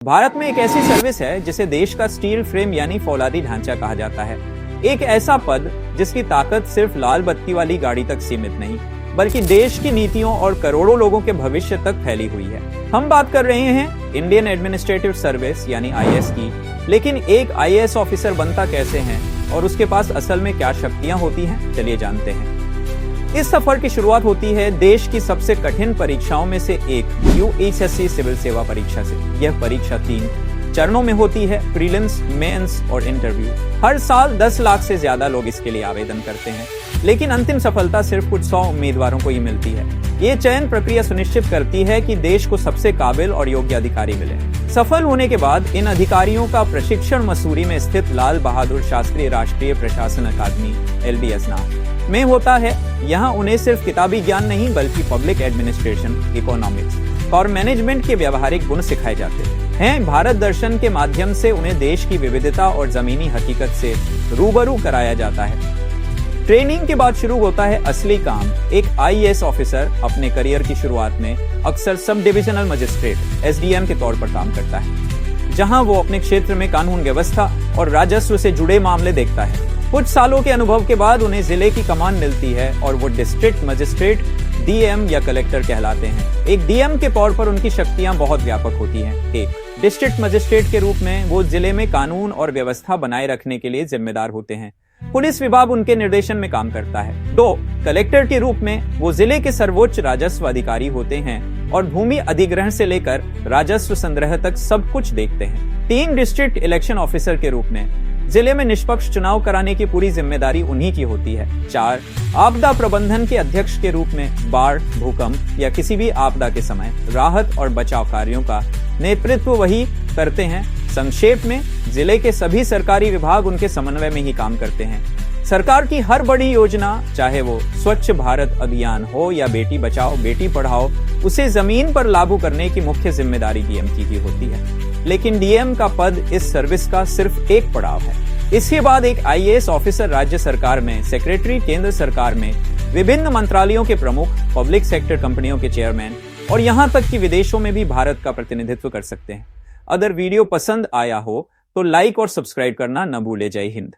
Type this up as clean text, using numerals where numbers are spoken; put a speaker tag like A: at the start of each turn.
A: भारत में एक ऐसी सर्विस है जिसे देश का स्टील फ्रेम यानी फौलादी ढांचा कहा जाता है। एक ऐसा पद जिसकी ताकत सिर्फ लाल बत्ती वाली गाड़ी तक सीमित नहीं, बल्कि देश की नीतियों और करोड़ों लोगों के भविष्य तक फैली हुई है। हम बात कर रहे हैं इंडियन एडमिनिस्ट्रेटिव सर्विस यानी आईएएस की। लेकिन एक आईएएस ऑफिसर बनता कैसे है और उसके पास असल में क्या शक्तियां होती हैं, चलिए जानते हैं। इस सफर की शुरुआत होती है देश की सबसे कठिन परीक्षाओं में से एक यूएचएससी सिविल सेवा परीक्षा से। यह परीक्षा 3 चरणों में होती है, प्रीलिम्स, मेंस और इंटरव्यू। हर साल 10 लाख से ज्यादा लोग इसके लिए आवेदन करते हैं, लेकिन अंतिम सफलता सिर्फ कुछ 100 उम्मीदवारों को ही मिलती है। ये चयन प्रक्रिया सुनिश्चित करती है कि देश को सबसे काबिल और योग्य अधिकारी मिले। सफल होने के बाद इन अधिकारियों का प्रशिक्षण मसूरी में स्थित लाल बहादुर शास्त्री राष्ट्रीय प्रशासन अकादमी LBSNA में होता है। यहाँ उन्हें सिर्फ किताबी ज्ञान नहीं बल्कि पब्लिक एडमिनिस्ट्रेशन, इकोनॉमिक्स और मैनेजमेंट के व्यावहारिक गुण सिखाए जाते हैं। भारत दर्शन के माध्यम से उन्हें देश की विविधता और जमीनी हकीकत से रूबरू कराया जाता है। ट्रेनिंग के बाद शुरू होता है असली काम। एक आईएएस ऑफिसर अपने करियर की शुरुआत में अक्सर सब डिविजनल मजिस्ट्रेट SDM के तौर पर काम करता है, जहां वो अपने क्षेत्र में कानून व्यवस्था और राजस्व से जुड़े मामले देखता है। कुछ सालों के अनुभव के बाद उन्हें जिले की कमान मिलती है और वो डिस्ट्रिक्ट मजिस्ट्रेट, DM या कलेक्टर कहलाते हैं। एक DM के तौर पर उनकी शक्तियां बहुत व्यापक होती हैं। एक डिस्ट्रिक्ट मजिस्ट्रेट के रूप में वो जिले में कानून और व्यवस्था बनाए रखने के लिए जिम्मेदार होते हैं। पुलिस विभाग उनके निर्देशन में काम करता है। 2 कलेक्टर के रूप में वो जिले के सर्वोच्च राजस्व अधिकारी होते हैं और भूमि अधिग्रहण से लेकर राजस्व संग्रह तक सब कुछ देखते हैं। 3 डिस्ट्रिक्ट इलेक्शन ऑफिसर के रूप में जिले में निष्पक्ष चुनाव कराने की पूरी जिम्मेदारी उन्हीं की होती है। 4 आपदा प्रबंधन के अध्यक्ष के रूप में बाढ़, भूकंप या किसी भी आपदा के समय राहत और बचाव कार्यों का नेतृत्व वही करते हैं। संक्षेप में जिले के सभी सरकारी विभाग उनके समन्वय में ही काम करते हैं। सरकार की हर बड़ी योजना, चाहे वो स्वच्छ भारत अभियान हो या बेटी बचाओ बेटी पढ़ाओ, उसे जमीन पर लागू करने की मुख्य जिम्मेदारी DM की होती है। लेकिन DM का पद इस सर्विस का सिर्फ एक पड़ाव है। इसके बाद एक आईएएस ऑफिसर राज्य सरकार में, सेक्रेटरी केंद्र सरकार में, विभिन्न मंत्रालयों के प्रमुख, पब्लिक सेक्टर कंपनियों के चेयरमैन और यहाँ तक कि विदेशों में भी भारत का प्रतिनिधित्व कर सकते हैं। अगर वीडियो पसंद आया हो तो लाइक और सब्सक्राइब करना न भूले। जय हिंद।